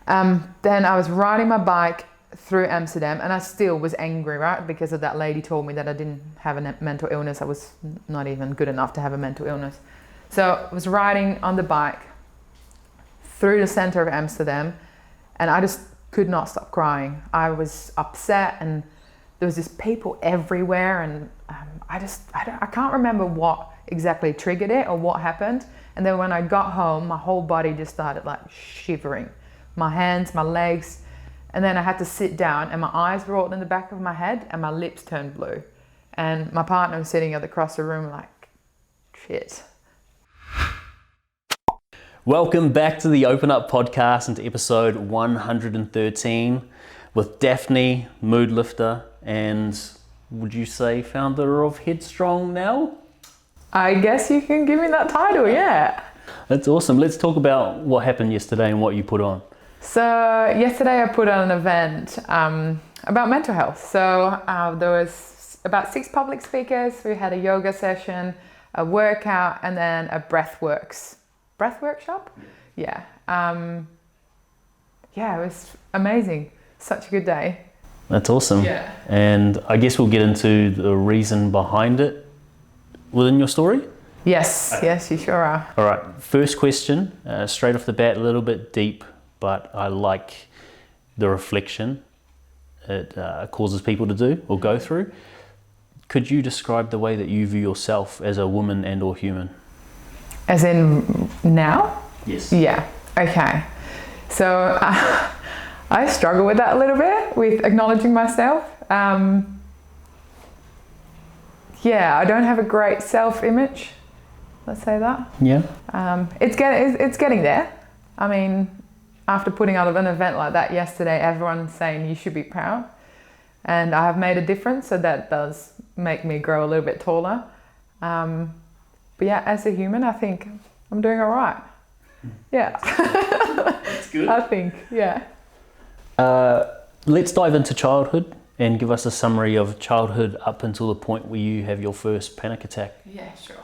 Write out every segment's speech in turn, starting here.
Then I was riding my bike through Amsterdam, and I still was angry, right? Because of that lady told me that I didn't have a mental illness. I was not even good enough to have a mental illness. So I was riding on the bike through the center of Amsterdam, and I just could not stop crying. I was upset, and there was just people everywhere, and I can't remember what exactly triggered it or what happened. And then when I got home, my whole body just started like shivering. My hands, my legs, and then I had to sit down, and my eyes rolled in the back of my head, and my lips turned blue. And my partner was sitting across the room like, shit. Welcome back to the Open Up podcast and to episode 113 with Daphne, Moodlifter, and would you say founder of HEADstrong now? I guess you can give me that title, yeah. That's awesome. Let's talk about what happened yesterday and what you put on. So yesterday I put on an event about mental health. So there was about 6 public speakers. We had a yoga session, a workout, and then a breath workshop. Yeah. It was amazing. Such a good day. That's awesome. Yeah. And I guess we'll get into the reason behind it within your story. Yes, yes, you sure are. All right, first question, straight off the bat, a little bit deep, but I like the reflection it causes people to do or go through. Could you describe the way that you view yourself as a woman and or human? As in now? Yes. Yeah, okay. So I struggle with that a little bit, with acknowledging myself. I don't have a great self-image, let's say that. Yeah. It's getting there. I mean, after putting out an event like that yesterday, everyone's saying you should be proud. And I have made a difference, so that does make me grow a little bit taller. But yeah, as a human, I think I'm doing all right. Yeah. That's good. I think, yeah. Let's dive into childhood and give us a summary of childhood up until the point where you have your first panic attack. Yeah, sure.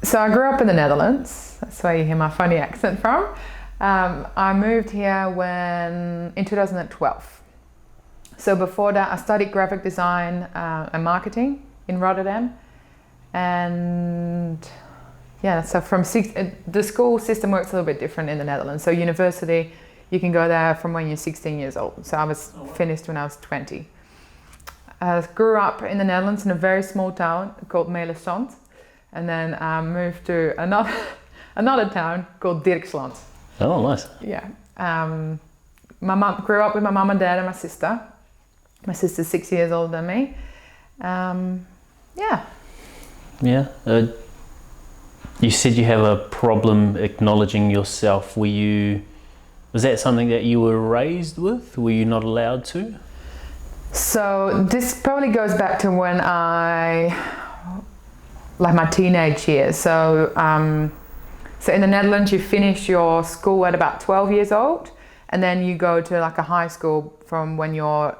So I grew up in the Netherlands. That's where you hear my funny accent from. I moved here in 2012. So before that, I studied graphic design and marketing in Rotterdam. And so the school system works a little bit different in the Netherlands. So university, you can go there from when you're 16 years old. So I was finished when I was 20. I grew up in the Netherlands in a very small town called Melisand. And then I moved to another town called Dirksland. Oh, nice. Yeah. My mum grew up with my mum and dad and my sister. My sister's 6 years older than me. Yeah. You said you have a problem acknowledging yourself. Was that something that you were raised with? Were you not allowed to? So this probably goes back to when my teenage years. So in the Netherlands, you finish your school at about 12 years old, and then you go to like a high school from when you're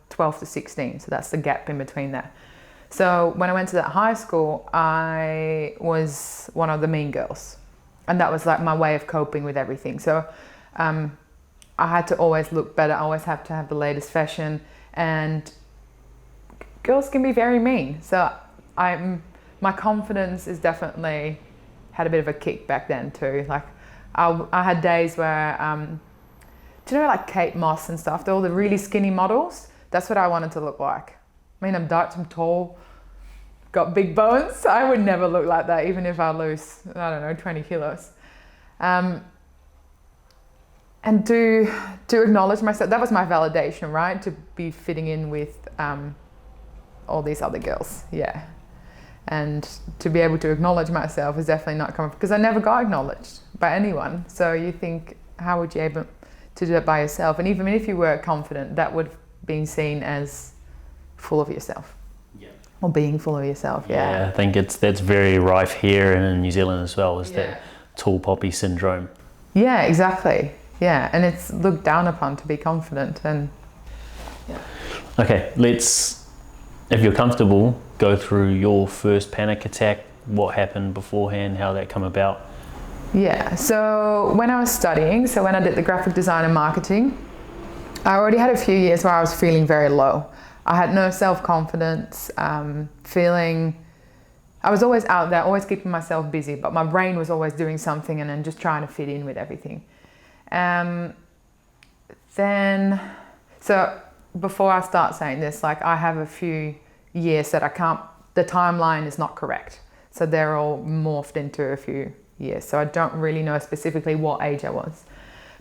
12 to 16. So that's the gap in between there. So when I went to that high school, I was one of the mean girls, and that was like my way of coping with everything. So I had to always look better. I always have to have the latest fashion, and girls can be very mean. So my confidence is definitely had a bit of a kick back then too. Like I had days where, do you know like Kate Moss and stuff? They're all the really skinny models. That's what I wanted to look like. I mean, I'm Dutch, I'm tall, got big bones. I would never look like that, even if I lose, 20 kilos. And to acknowledge myself, that was my validation, right? To be fitting in with all these other girls, yeah. And to be able to acknowledge myself is definitely not common, because I never got acknowledged by anyone. So you think, how would you able to do that by yourself? And even if you were confident, that would be seen as full of yourself. Yeah. Or being full of yourself, yeah. Yeah, I think that's very rife here and in New Zealand as well, is that tall poppy syndrome. Yeah, exactly. Yeah, and it's looked down upon to be confident. And Okay, let's, if you're comfortable, go through your first panic attack, what happened beforehand, how that come about. Yeah, so when I was studying, so when I did the graphic design and marketing, I already had a few years where I was feeling very low. I had no self-confidence, I was always out there, always keeping myself busy, but my brain was always doing something and then just trying to fit in with everything. So before I start saying this, like I have a few years that the timeline is not correct. So they're all morphed into a few years. So I don't really know specifically what age I was.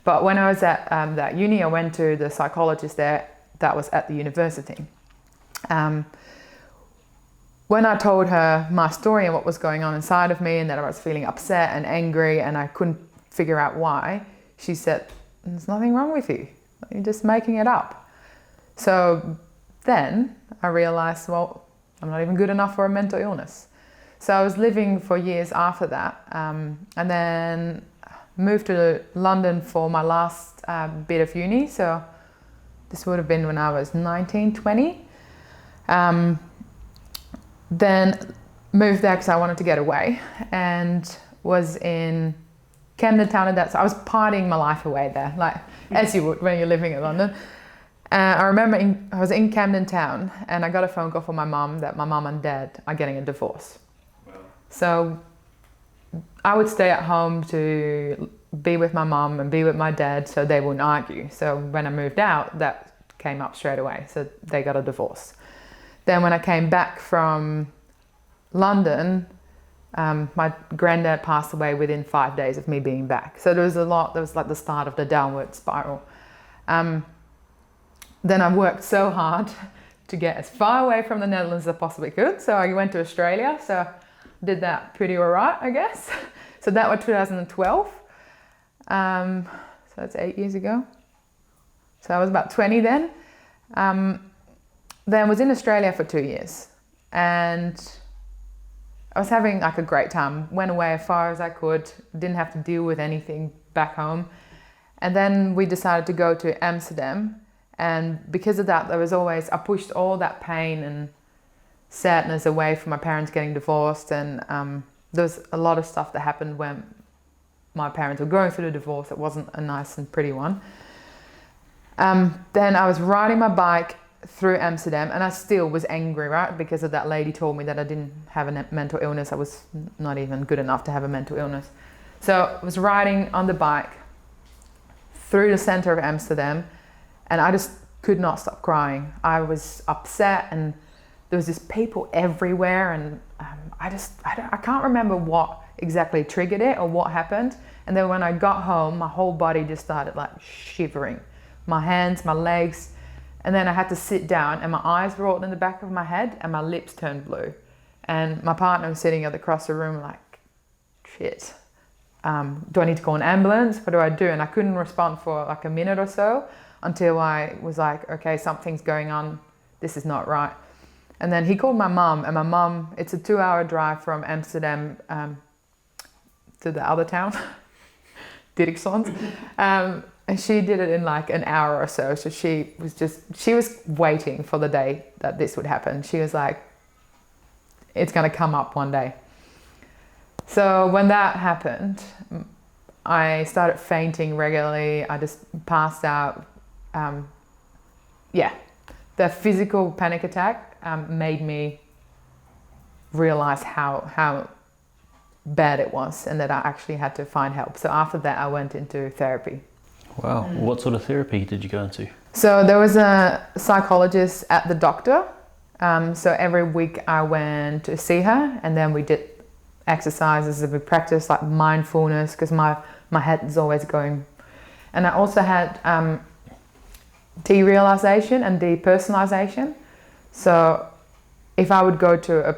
But when I was at that uni, I went to the psychologist there that was at the university. When I told her my story and what was going on inside of me and that I was feeling upset and angry and I couldn't figure out why, she said, "There's nothing wrong with you. You're just making it up." So then I realized, well, I'm not even good enough for a mental illness. So I was living for years after that, and then moved to London for my last bit of uni. So this would have been when I was 19, 20. Then moved there because I wanted to get away, and was in Camden Town, and I was partying my life away there, like as you would when you're living in London. I remember I was in Camden Town, and I got a phone call from my mum that my mum and dad are getting a divorce. Wow. So I would stay at home to be with my mum and be with my dad so they wouldn't argue. So when I moved out, that came up straight away. So they got a divorce. Then when I came back from London, my granddad passed away within 5 days of me being back. So there was like the start of the downward spiral. Then I worked so hard to get as far away from the Netherlands as I possibly could. So I went to Australia, so did that pretty all right, I guess. So that was 2012. So that's 8 years ago. So I was about 20 then. Then was in Australia for 2 years, and I was having like a great time. Went away as far as I could, didn't have to deal with anything back home. And then we decided to go to Amsterdam, and because of that, I pushed all that pain and sadness away from my parents getting divorced, and there was a lot of stuff that happened when my parents were going through the divorce. It wasn't a nice and pretty one. Then I was riding my bike through Amsterdam, and I still was angry, right? Because of that lady told me that I didn't have a mental illness. I was not even good enough to have a mental illness. So I was riding on the bike through the center of Amsterdam, and I just could not stop crying. I was upset, and there was just people everywhere, and I can't remember what exactly triggered it or what happened. And then when I got home, my whole body just started like shivering. My hands, my legs. And then I had to sit down, and my eyes rolled in the back of my head and my lips turned blue. And my partner was sitting across the room like, shit, do I need to call an ambulance? What do I do? And I couldn't respond for like a minute or so until I was like, okay, something's going on. This is not right. And then he called my mum, and my mum, it's a 2-hour drive from Amsterdam to the other town, HEADstrong. And she did it in like an hour or so. So she was waiting for the day that this would happen. She was like, it's going to come up one day. So when that happened, I started fainting regularly. I just passed out. The physical panic attack made me realize how bad it was, and that I actually had to find help. So after that, I went into therapy. Wow. What sort of therapy did you go into? So there was a psychologist at the doctor. So every week I went to see her, and then we did exercises that we practiced like mindfulness, because my head is always going. And I also had derealization and depersonalization. So if I would go to a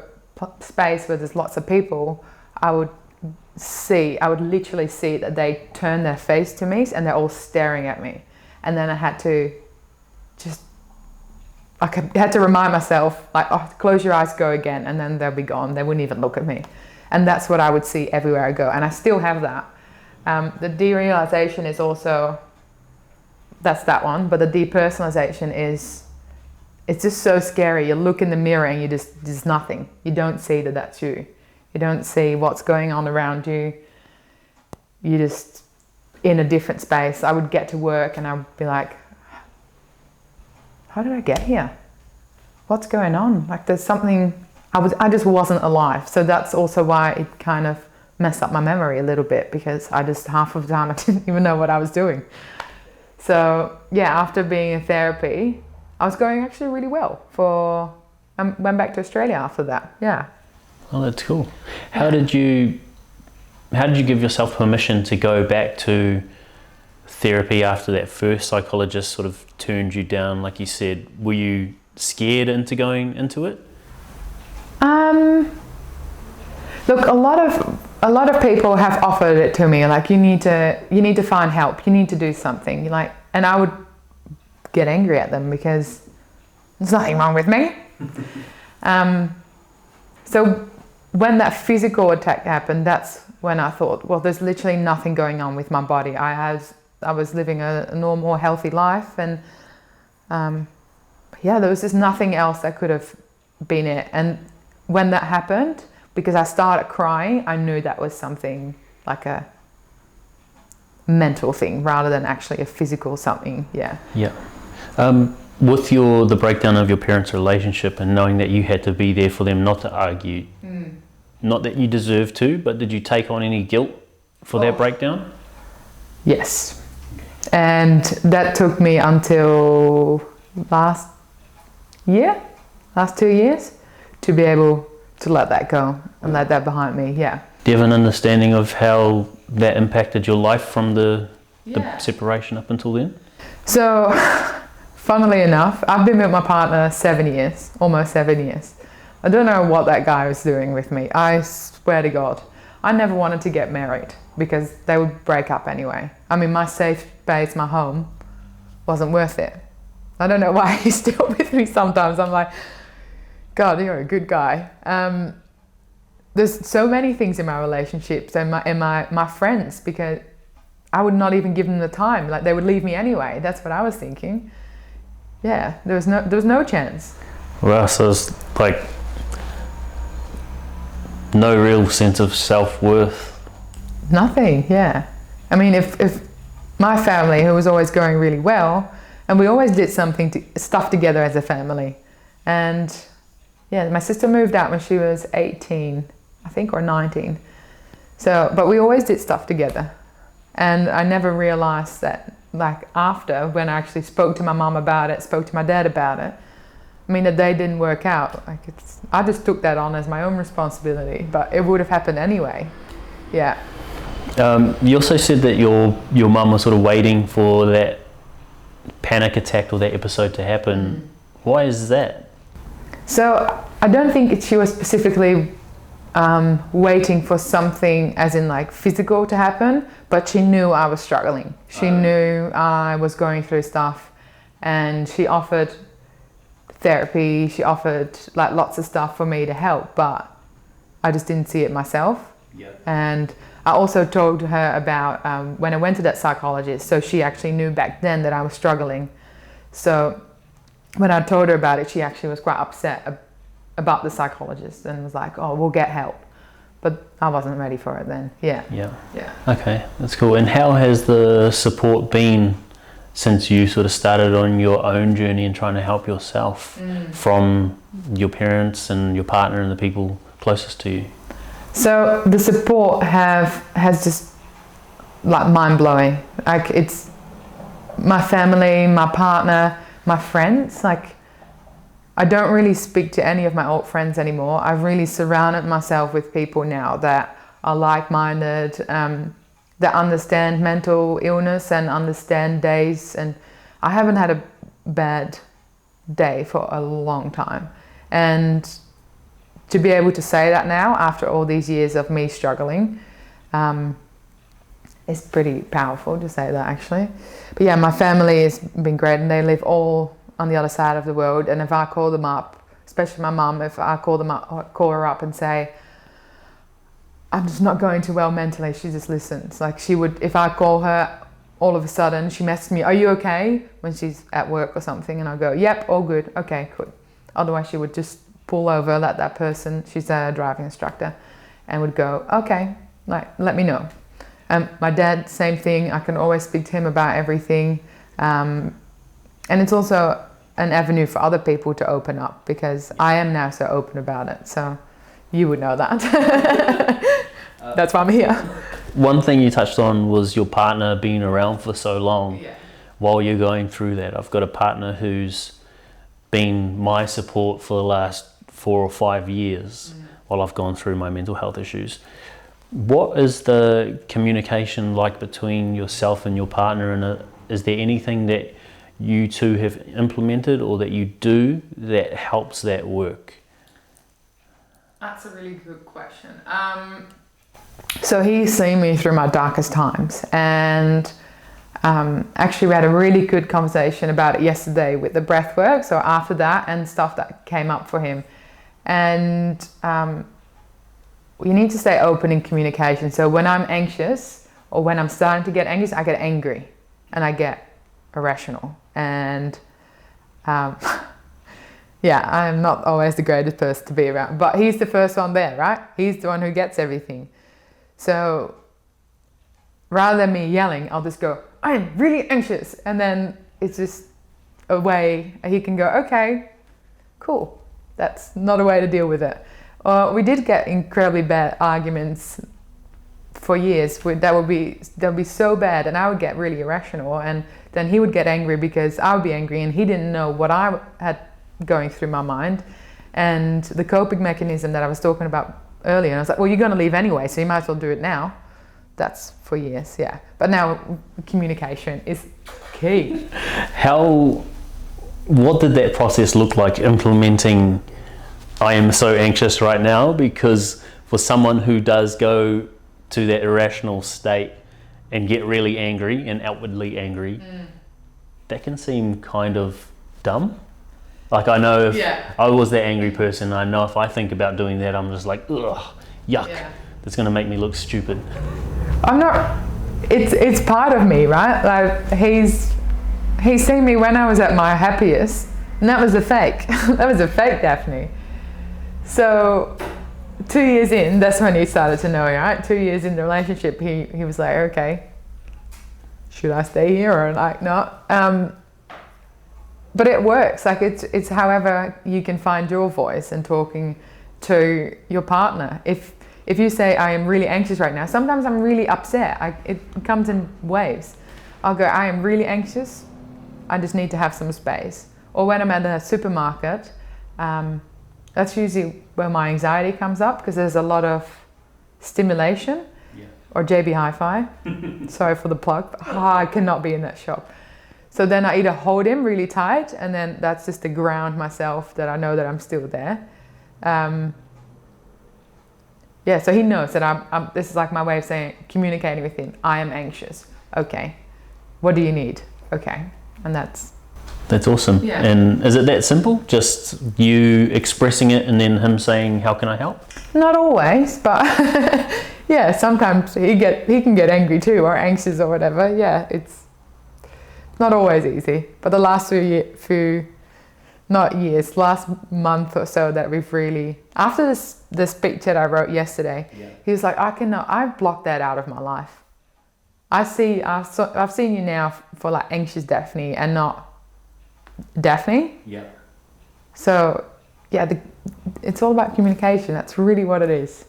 space where there's lots of people, I would literally see that they turn their face to me and they're all staring at me. And then I had to remind myself, like, oh, close your eyes, go again, and then they'll be gone. They wouldn't even look at me. And that's what I would see everywhere I go. And I still have that. The derealization is also, that's that one. But the depersonalization it's just so scary. You look in the mirror and there's nothing. You don't see that that's you. You don't see what's going on around you. you just in a different space. I would get to work and I'd be like, how did I get here? What's going on? Like there's something, I just wasn't alive. So that's also why it kind of messed up my memory a little bit, because I just half of the time I didn't even know what I was doing. So yeah, after being in therapy, I was going actually really well went back to Australia after that. Yeah. Oh, that's cool. How did you give yourself permission to go back to therapy after that first psychologist sort of turned you down, like you said? Were you scared into going into it? Look, a lot of people have offered it to me, like you need to find help, you need to do something. Like, and I would get angry at them because there's nothing wrong with me. So when that physical attack happened, that's when I thought, well, there's literally nothing going on with my body. I was living a normal, healthy life, and yeah, there was just nothing else that could have been it. And when that happened, because I started crying, I knew that was something like a mental thing rather than actually a physical something. Yeah. Yeah. With the breakdown of your parents' relationship and knowing that you had to be there for them, not to argue, not that you deserve to, but did you take on any guilt for that breakdown? Yes. And that took me until last 2 years to be able to let that go and let that behind me. Yeah. Do you have an understanding of how that impacted your life from the separation up until then? So, funnily enough, I've been with my partner 7 years, almost 7 years. I don't know what that guy was doing with me. I swear to God, I never wanted to get married because they would break up anyway. I mean, my safe space, my home, wasn't worth it. I don't know why he's still with me sometimes. I'm like, God, you're a good guy. There's so many things in my relationships and my friends, because I would not even give them the time. Like they would leave me anyway. That's what I was thinking. Yeah, there was no chance. Wow, so it's like no real sense of self-worth. Nothing, yeah. I mean, if my family, who was always going really well, and we always did stuff together as a family. And yeah, my sister moved out when she was 18, I think, or 19. So, but we always did stuff together. And I never realized that, like after, when I actually spoke to my mum about it, spoke to my dad about it, I mean, that they didn't work out. Like I just took that on as my own responsibility, but it would have happened anyway. Yeah. You also said that your mum was sort of waiting for that panic attack or that episode to happen. Why is that? So I don't think she was specifically waiting for something as in like physical to happen, but she knew I was struggling. She knew I was going through stuff, and she offered therapy, she offered like lots of stuff for me to help, but I just didn't see it myself. And I also told her about when I went to that psychologist, so she actually knew back then that I was struggling. So when I told her about it, she actually was quite upset about the psychologist and was like, oh, we'll get help. But I wasn't ready for it then. Yeah. Okay, that's cool. And how has the support been since you sort of started on your own journey and trying to help yourself from your parents and your partner and the people closest to you? So the support has just like mind-blowing. Like it's my family, my partner, my friends. Like I don't really speak to any of my old friends anymore. I've really surrounded myself with people now that are like-minded, that understand mental illness and understand days. And I haven't had a bad day for a long time. And to be able to say that now, after all these years of me struggling, is pretty powerful to say that actually. But yeah, my family has been great, and they live all on the other side of the world. And if I call them up, especially my mum, if I call her up and say, I'm just not going too well mentally, she just listens. Like she would, if I call her, all of a sudden she messages me, are you okay? When she's at work or something, and I go, yep, all good, okay, good. Otherwise she would just pull over, let that person, she's a driving instructor, and would go, okay, like, let me know. My dad, same thing. I can always speak to him about everything. And it's also an avenue for other people to open up, because I am now so open about it. So you would know that. That's why I'm here. One thing you touched on was your partner being around for so long. Yeah. While you're going through that, I've got a partner who's been my support for the last 4 or 5 years while I've gone through my mental health issues. What is the communication like between yourself and your partner, and is there anything that you two have implemented or that you do that helps that work? That's a really good question. So he's seen me through my darkest times, and actually we had a really good conversation about it yesterday with the breath work, so after that and stuff that came up for him. And you need to stay open in communication. So when I'm anxious, or when I'm starting to get anxious, I get angry and I get irrational. And yeah, I'm not always the greatest person to be around, but he's the first one there, right? He's the one who gets everything. So rather than me yelling, I'll just go, I'm really anxious. And then it's just a way he can go, okay, cool. That's not a way to deal with it. We did get incredibly bad arguments for years. That would be so bad, and I would get really irrational, and then he would get angry because I would be angry, and he didn't know what I had going through my mind. And the coping mechanism that I was talking about earlier, and I was like, well, you're going to leave anyway, so you might as well do it now. That's for years, yeah. But now communication is key. What did that process look like implementing I am so anxious right now? Because for someone who does go to that irrational state and get really angry and outwardly angry, that can seem kind of dumb. Like, I know if I was that angry person, I know if I think about doing that, I'm just like, ugh, yuck. That's going to make me look stupid. I'm not, it's part of me, right? Like, he's seen me when I was at my happiest, and that was a fake. That was a fake Daphne. So 2 years in, that's when he started to know, right? 2 years in the relationship, he was like, okay, should I stay here or like not? But it works. Like, it's however you can find your voice and talking to your partner. If you say, I am really anxious right now, sometimes I'm really upset. It comes in waves. I'll go, I am really anxious. I just need to have some space. Or when I'm at a supermarket, that's usually where my anxiety comes up, because there's a lot of stimulation. Or JB Hi-Fi. Sorry for the plug, but I cannot be in that shop. So then I either hold him really tight, and then that's just to ground myself that I know that I'm still there. So he knows that this is like my way of saying, communicating with him. I am anxious. Okay. What do you need? Okay. And that's awesome. Yeah. And is it that simple? Just you expressing it and then him saying, how can I help? Not always, but yeah, sometimes he can get angry too, or anxious or whatever. Yeah, it's not always easy. But the last last month or so that we've really, after the speech that I wrote yesterday, he was like, I've blocked that out of my life. I've seen you now for like anxious Daphne and not Daphne. Yeah. So yeah, it's all about communication. That's really what it is.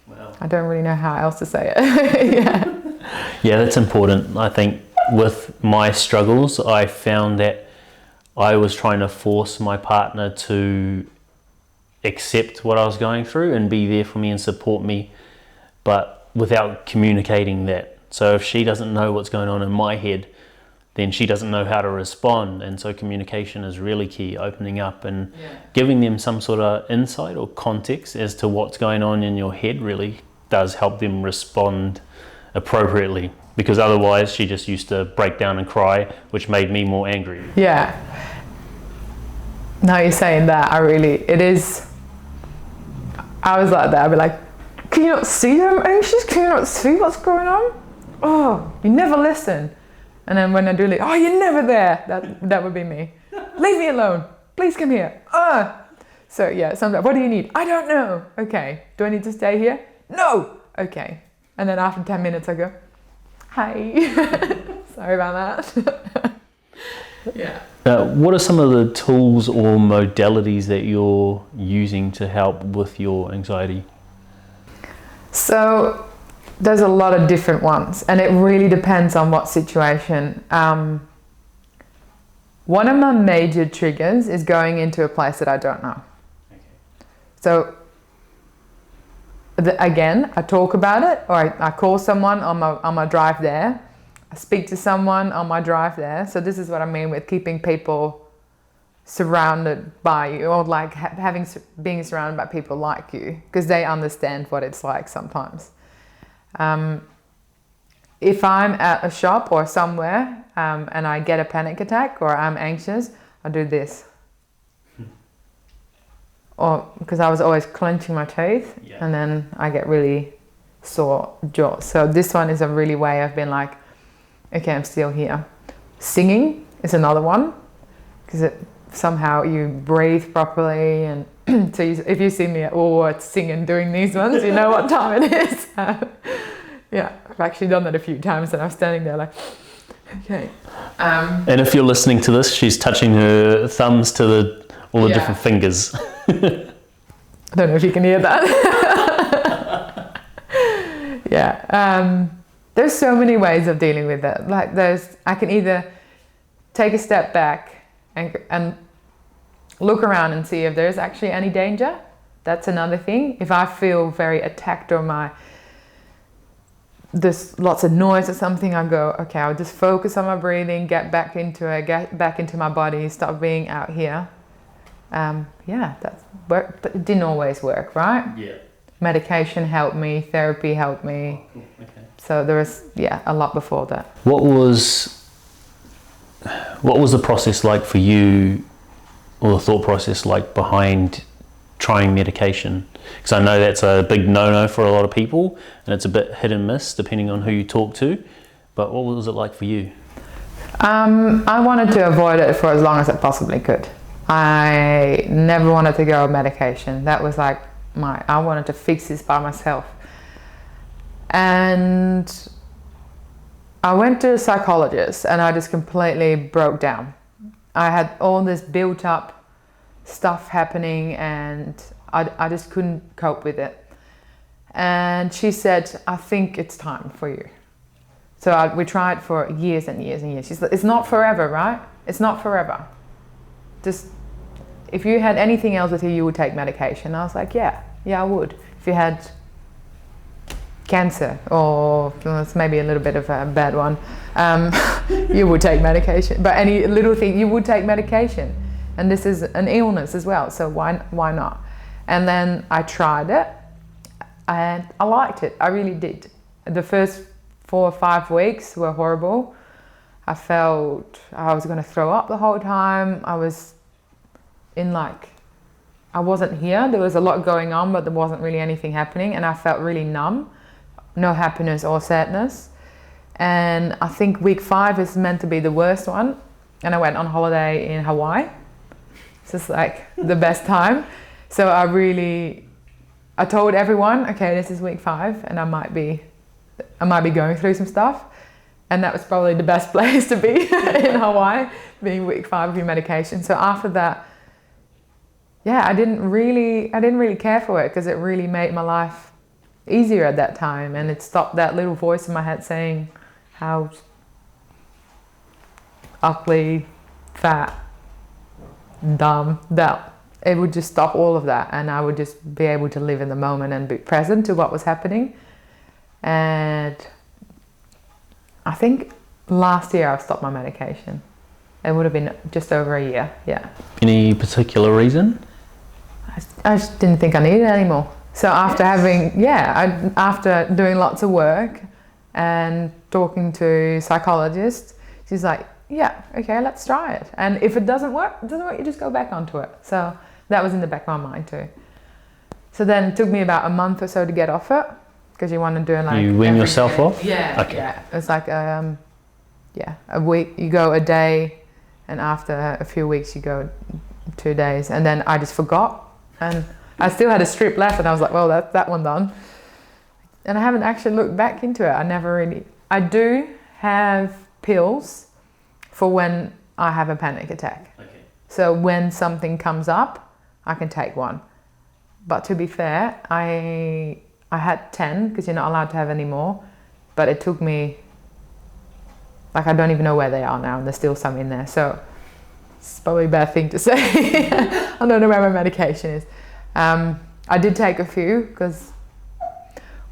Wow. I don't really know how else to say it. Yeah, that's important. I think with my struggles, I found that I was trying to force my partner to accept what I was going through and be there for me and support me, but without communicating that. So if she doesn't know what's going on in my head, then she doesn't know how to respond. And so communication is really key, opening up and giving them some sort of insight or context as to what's going on in your head really does help them respond appropriately, because otherwise she just used to break down and cry, which made me more angry. Yeah. Now you're saying that, I was like that. I'd be like, can you not see that I'm anxious? Can you not see what's going on? Oh, you never listen. And then when I do leave, oh, you're never there. That would be me. Leave me alone. Please come here. So yeah, sometimes, what do you need? I don't know. Okay. Do I need to stay here? No. Okay. And then after 10 minutes I go, Hi. Sorry about that. Yeah. What are some of the tools or modalities that you're using to help with your anxiety? So there's a lot of different ones, and it really depends on what situation. One of my major triggers is going into a place that I don't know. Okay. So again, I talk about it, or I call someone on my drive there. I speak to someone on my drive there. So this is what I mean with keeping people surrounded by you, or like being surrounded by people like you, because they understand what it's like sometimes. If I'm at a shop or somewhere and I get a panic attack or I'm anxious, I do this. Or because I was always clenching my teeth, and then I get really sore jaws. So this one is a really way I've been like, okay, I'm still here. Singing is another one, because somehow you breathe properly, and so if you see me at Woolworths singing doing these ones, you know what time it is. Yeah, I've actually done that a few times, and I'm standing there like, okay. And if you're listening to this, she's touching her thumbs to all the different fingers. I don't know if you can hear that. Yeah. There's so many ways of dealing with it. Like I can either take a step back and look around and see if there's actually any danger. That's another thing. If I feel very attacked or there's lots of noise or something, I go, okay, I'll just focus on my breathing, get back into it, get back into my body, stop being out here. That's worked, but it didn't always work, right? Yeah. Medication helped me, therapy helped me. Cool. Okay. So there was, a lot before that. What was the process like for you, or the thought process like behind trying medication? Because I know that's a big no-no for a lot of people, and it's a bit hit and miss depending on who you talk to. But what was it like for you? I wanted to avoid it for as long as I possibly could. I never wanted to go on medication. That was like I wanted to fix this by myself. And I went to a psychologist, and I just completely broke down. I had all this built up stuff happening, and I just couldn't cope with it. And she said, I think it's time for you. So we tried for years and years and years. She said, it's not forever, right? It's not forever. Just, if you had anything else with you, you would take medication. I was like, yeah, I would. If you had cancer, or it's maybe a little bit of a bad one, you would take medication. But any little thing, you would take medication. And this is an illness as well, so why not? And then I tried it, and I liked it. I really did. The first 4 or 5 weeks were horrible. I felt I was going to throw up the whole time. I was I wasn't here. There was a lot going on, but there wasn't really anything happening, and I felt really numb. No happiness or sadness. And I think week 5 is meant to be the worst one. And I went on holiday in Hawaii. It's just like the best time. So I told everyone, okay, this is week 5, and I might be going through some stuff. And that was probably the best place to be in Hawaii, being week 5 of your medication. So after that, I didn't really care for it, because it really made my life easier at that time, and it stopped that little voice in my head saying how ugly, fat, dumb, that it would just stop all of that, and I would just be able to live in the moment and be present to what was happening. And I think last year I stopped my medication. It would have been just over a year. Any particular reason? I just didn't think I needed it anymore. So after after doing lots of work and talking to psychologists, she's like, okay, let's try it. And if it doesn't work, you just go back onto it. So that was in the back of my mind too. So then it took me about a month or so to get off it, because you want to do like... You wean yourself off? Yeah, okay. It's like, a week, you go a day, and after a few weeks you go 2 days. And then I just forgot. And I still had a strip left, and I was like, well, that's that one done. And I haven't actually looked back into it. I do have pills for when I have a panic attack. Okay. So when something comes up, I can take one. But to be fair, I had 10 because you're not allowed to have any more. But it took me, like, I don't even know where they are now, and there's still some in there. So it's probably a bad thing to say. I don't know where my medication is. I did take a few because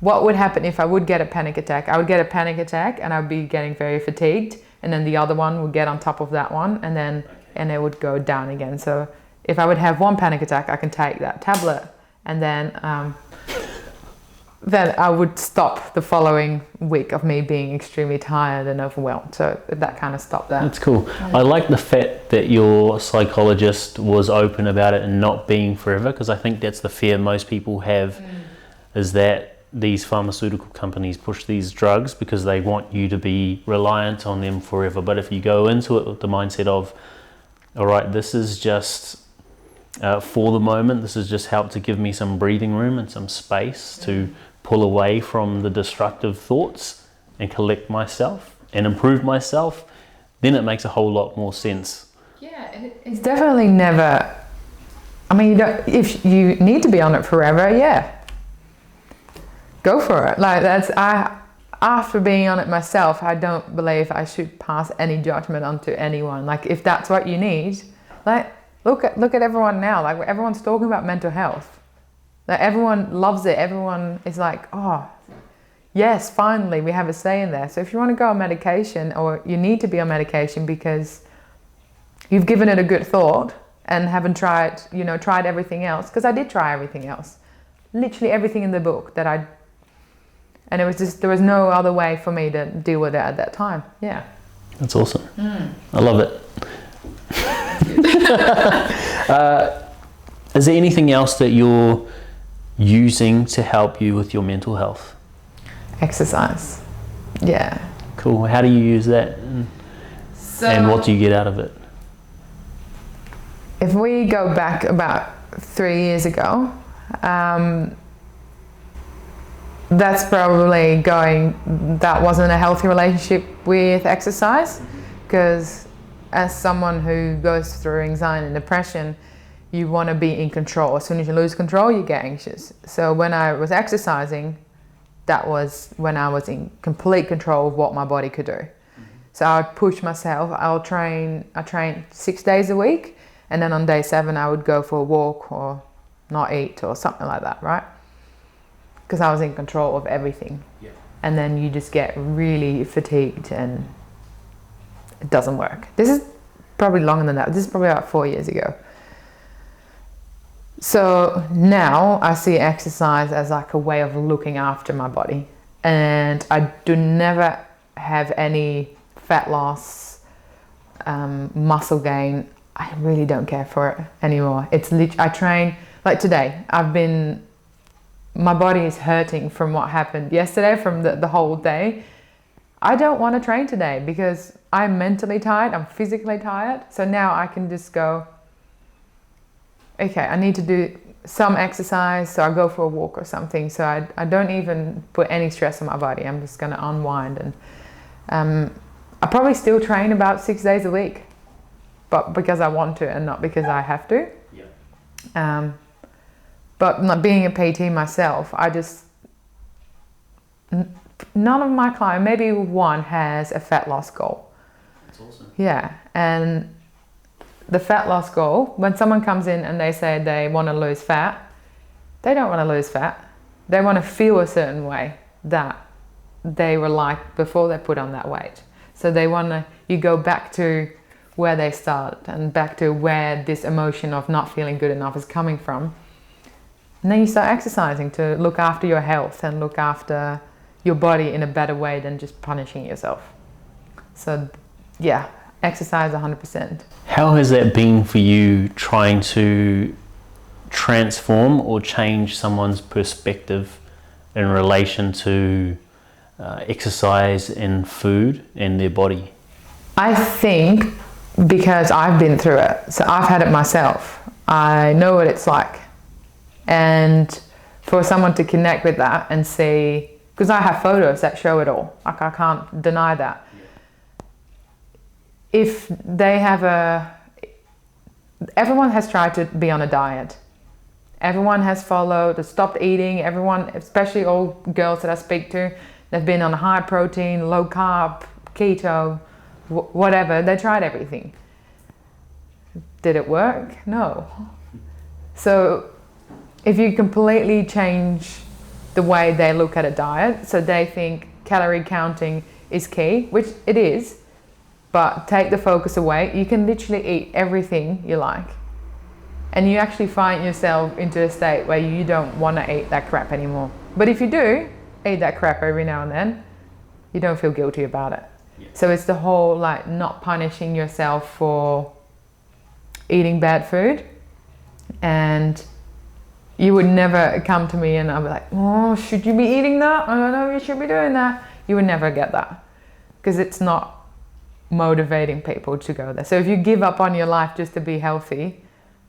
what would happen if I would get a panic attack? I would get a panic attack and I'd be getting very fatigued, and then the other one would get on top of that one, and then and it would go down again. So if I would have one panic attack, I can take that tablet, and then I would stop the following week of me being extremely tired and overwhelmed. So that kind of stopped that. That's cool. I like the fact that your psychologist was open about it and not being forever, because I think that's the fear most people have, is that these pharmaceutical companies push these drugs because they want you to be reliant on them forever. But if you go into it with the mindset of, all right, this is just for the moment, this is just help to give me some breathing room and some space to pull away from the destructive thoughts and collect myself and improve myself, then it makes a whole lot more sense. Yeah, it's definitely never, I mean, if you need to be on it forever, yeah, go for it. Like, after being on it myself, I don't believe I should pass any judgment onto anyone. Like, if that's what you need, like, look at everyone now. Like, everyone's talking about mental health. Like, everyone loves it. Everyone is like, oh, yes, finally we have a say in there. So if you want to go on medication, or you need to be on medication because you've given it a good thought and haven't tried everything else, because I did try everything else, literally everything in the book and it was just, there was no other way for me to deal with it at that time. Yeah. That's awesome. I love it. Is there anything else that you're using to help you with your mental health? Exercise. Yeah. Cool. How do you use that? And what do you get out of it? If we go back about 3 years ago, that's probably that wasn't a healthy relationship with exercise, because as someone who goes through anxiety and depression, you want to be in control. As soon as you lose control, you get anxious. So when I was exercising, that was when I was in complete control of what my body could do. So I would push myself. I train 6 days a week, and then on day 7 I would go for a walk or not eat or something like that, right? Because I was in control of everything. Yeah. And then you just get really fatigued and it doesn't work. This is probably longer than that. This is probably about 4 years ago. So now I see exercise as like a way of looking after my body, and I do never have any fat loss, muscle gain. I really don't care for it anymore. I train, like today, my body is hurting from what happened yesterday, from the whole day. I don't want to train today because I'm mentally tired, I'm physically tired. So now I can just go, okay, I need to do some exercise, so I go for a walk or something. So I don't even put any stress on my body. I'm just going to unwind. And I probably still train about 6 days a week, but because I want to and not because I have to. Yeah. But not being a PT myself, none of my clients, maybe one has a fat loss goal. That's awesome. Yeah, and the fat loss goal, when someone comes in and they say they want to lose fat, they don't want to lose fat. They want to feel a certain way that they were like before they put on that weight. So you go back to where they started and back to where this emotion of not feeling good enough is coming from. And then you start exercising to look after your health and look after your body in a better way than just punishing yourself. So yeah, exercise 100%. How has that been for you, trying to transform or change someone's perspective in relation to exercise and food and their body? I think because I've been through it, so I've had it myself. I know what it's like. And for someone to connect with that and see because I have photos that show it all. Like, I can't deny that. If they have everyone has tried to be on a diet. Everyone has followed, stopped eating. Everyone, especially all girls that I speak to, they've been on high protein, low carb, keto, whatever. They tried everything. Did it work? No. So if you completely change the way they look at a diet, so they think calorie counting is key, which it is, but take the focus away, you can literally eat everything you like. And you actually find yourself into a state where you don't want to eat that crap anymore. But if you do eat that crap every now and then, you don't feel guilty about it. Yeah. So it's the whole like not punishing yourself for eating bad food. And you would never come to me and I'd be like, oh, should you be eating that? I don't know, you should be doing that. You would never get that, because it's not motivating people to go there. So if you give up on your life just to be healthy,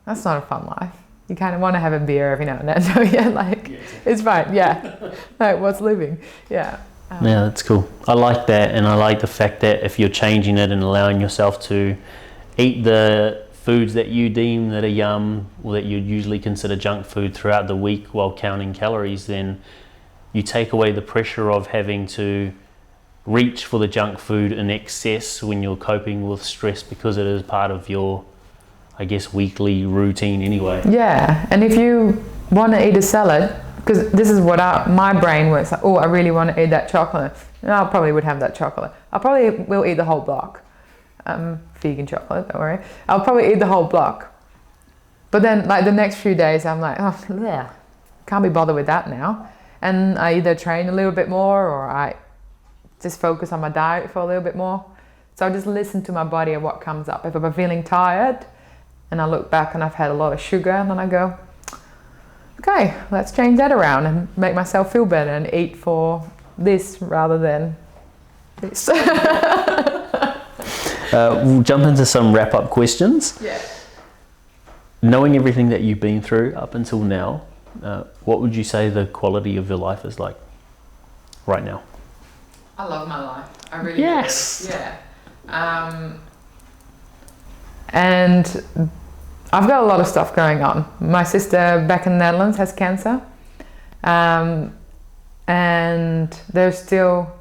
that's not a fun life. You kind of want to have a beer every now and then. So yeah, like, it's fine. Yeah. Like, what's living? Yeah. Yeah, that's cool. I like that, and I like the fact that if you're changing it and allowing yourself to eat the foods that you deem that are yum, or that you'd usually consider junk food throughout the week while counting calories, then you take away the pressure of having to reach for the junk food in excess when you're coping with stress, because it is part of your, I guess, weekly routine anyway. Yeah, and if you want to eat a salad, because this is what my brain works like, oh, I really want to eat that chocolate. And I probably would have that chocolate. I probably will eat the whole block. Vegan chocolate, don't worry. I'll probably eat the whole block. But then like the next few days I'm like, oh, yeah, can't be bothered with that now. And I either train a little bit more, or I just focus on my diet for a little bit more. So I just listen to my body and what comes up. If I'm feeling tired and I look back and I've had a lot of sugar, and then I go, okay, let's change that around and make myself feel better and eat for this rather than this. We'll jump into some wrap-up questions. Yeah. Knowing everything that you've been through up until now, what would you say the quality of your life is like right now? I love my life. I really do. Yeah. And I've got a lot of stuff going on. My sister back in the Netherlands has cancer. And there's still,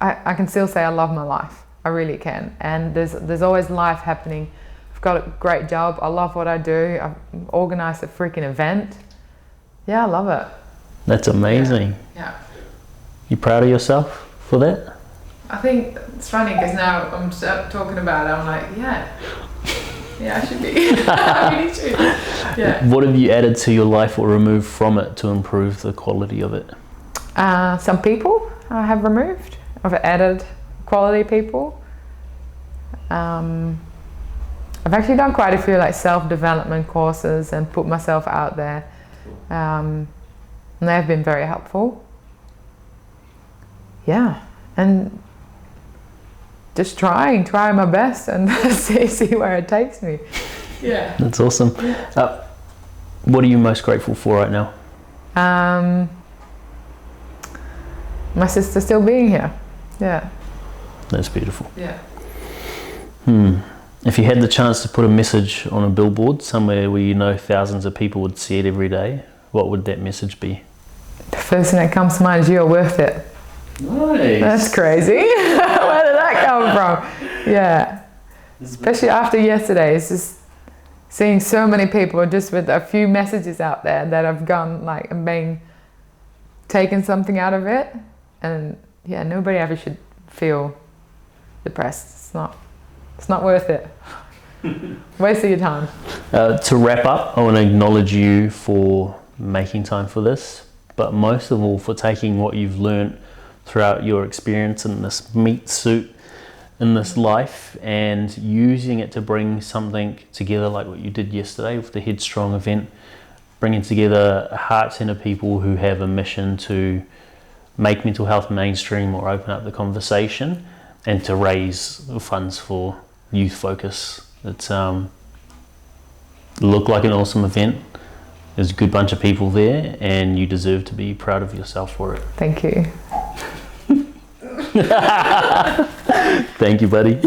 I can still say I love my life. I really can. And there's always life happening. I've got a great job. I love what I do. I've organised a freaking event. Yeah, I love it. That's amazing. Yeah. You proud of yourself for that? I think it's funny because now I'm talking about it, I'm like, yeah, I should be. I really should. Yeah. What have you added to your life or removed from it to improve the quality of it? Some people I have removed. I've added quality people. I've actually done quite a few like self-development courses and put myself out there. And they've been very helpful. Yeah, and just trying my best and see where it takes me. Yeah. That's awesome. What are you most grateful for right now? My sister still being here. Yeah. That's beautiful. Yeah. If you had the chance to put a message on a billboard somewhere where you know thousands of people would see it every day, what would that message be? The first thing that comes to mind is you're worth it. Nice. That's crazy. Where did that come from? Yeah. Especially after yesterday, it's just seeing so many people just with a few messages out there that have gone like and been taken something out of it. And yeah, nobody ever should feel depressed. It's not worth it. Waste of your time. To wrap up, I want to acknowledge you for making time for this, but most of all for taking what you've learned throughout your experience in this meat suit in this life and using it to bring something together like what you did yesterday with the HEADstrong event, bringing together heart-centered people who have a mission to make mental health mainstream or open up the conversation and to raise funds for youth focus. It's looked like an awesome event. There's a good bunch of people there, and you deserve to be proud of yourself for it. Thank you. Thank you, buddy.